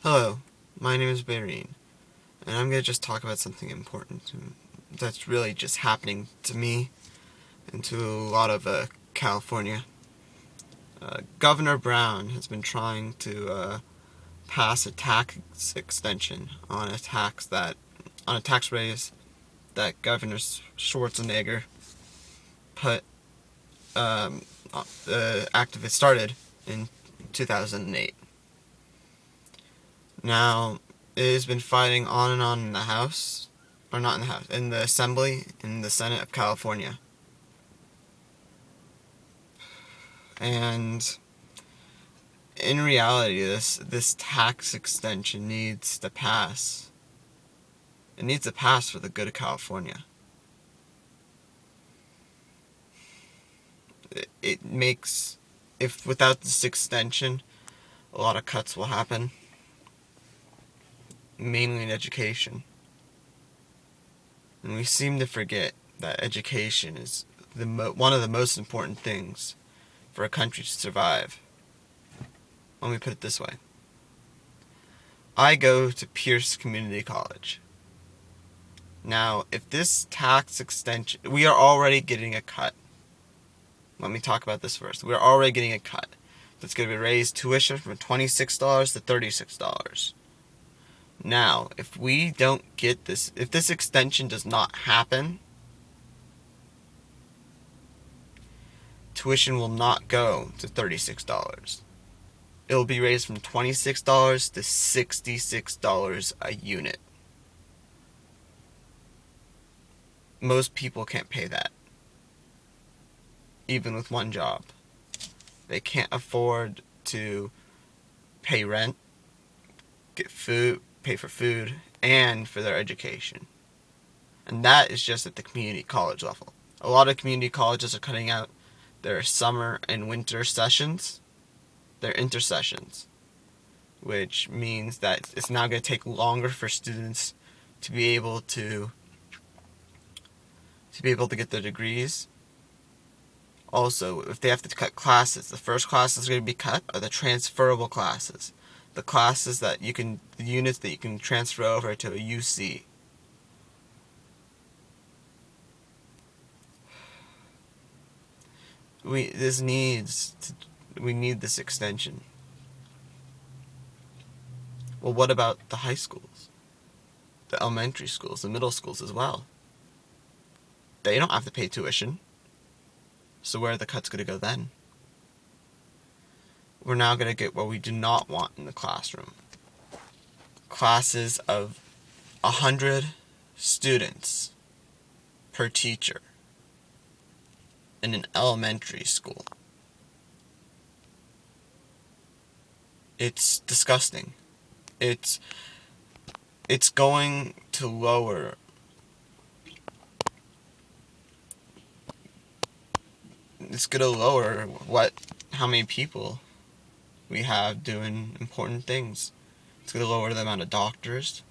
Hello, my name is Bayreen, and I'm going to just talk about something important that's really just happening to me and to a lot of California. Governor Brown has been trying to pass a tax extension on a tax raise that Governor Schwarzenegger put the activist started in 2008. Now, it has been fighting on and on in the House, or not in the House, in the Assembly, in the Senate of California. And in reality, this tax extension needs to pass. It needs to pass for the good of California. It makes, if without this extension, a lot of cuts will happen, mainly in education. And we seem to forget that education is one of the most important things for a country to survive. Let me put it this way. I go to Pierce Community College. Now, if this tax extension, we are already getting a cut. Let me talk about this first. We're already getting a cut. That's going to be raised tuition from $26 to $36. Now, if we don't get this, if this extension does not happen, tuition will not go to $36. It will be raised from $26 to $66 a unit. Most people can't pay that, even with one job. They can't afford to pay rent, get food, pay for food, and for their education. And that is just at the community college level. A lot of community colleges are cutting out their summer and winter sessions, their intersessions, which means that it's now going to take longer for students to be able to get their degrees. Also, if they have to cut classes, the first classes going to be cut are the transferable classes. The classes that the units that you can transfer over to a UC. We need this extension. Well, what about the high schools? The elementary schools, the middle schools as well? They don't have to pay tuition. So where are the cuts going to go then? We're now going to get what we do not want in the classroom. Classes of 100 students per teacher in an elementary school. It's disgusting. It's going to lower how many people we have doing important things. It's going to lower the amount of doctors,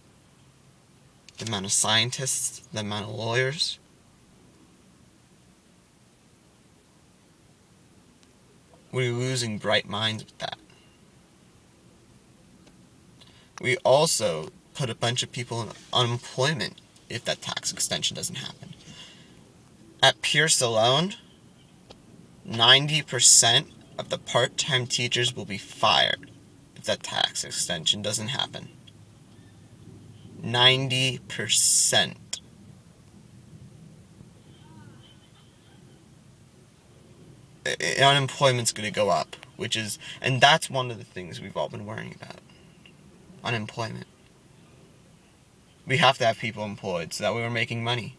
the amount of scientists, the amount of lawyers. We're losing bright minds with that. We also put a bunch of people in unemployment if that tax extension doesn't happen. At Pierce alone, 90% of the part-time teachers will be fired if that tax extension doesn't happen. 90%. Unemployment's going to go up, and that's one of the things we've all been worrying about. Unemployment. We have to have people employed so that we are making money.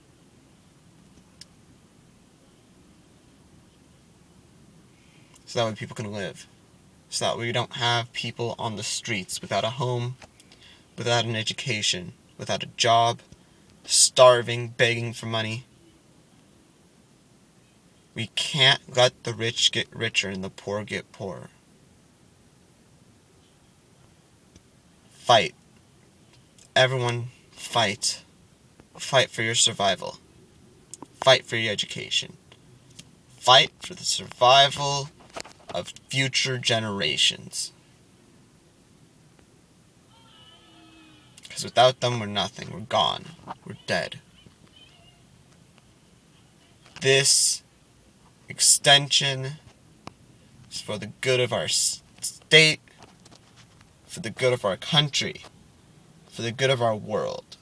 So that way people can live. So that we don't have people on the streets without a home, without an education, without a job, starving, begging for money. We can't let the rich get richer and the poor get poorer. Fight. Everyone, fight. Fight for your survival. Fight for your education. Fight for the survival of future generations. Because without them, we're nothing. We're gone. We're dead. This extension is for the good of our state, for the good of our country, for the good of our world.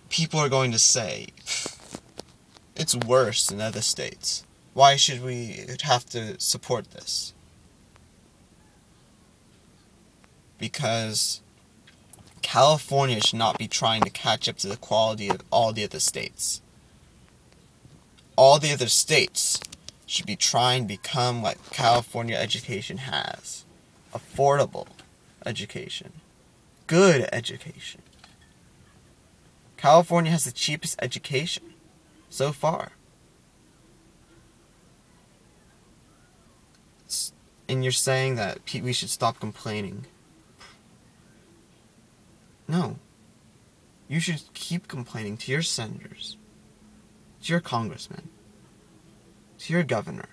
People are going to say, it's worse in other states. Why should we have to support this? Because California should not be trying to catch up to the quality of all the other states. All the other states should be trying to become what California education has. Affordable education. Good education. California has the cheapest education so far. And you're saying that we should stop complaining. No. You should keep complaining to your senators, to your congressmen, to your governor.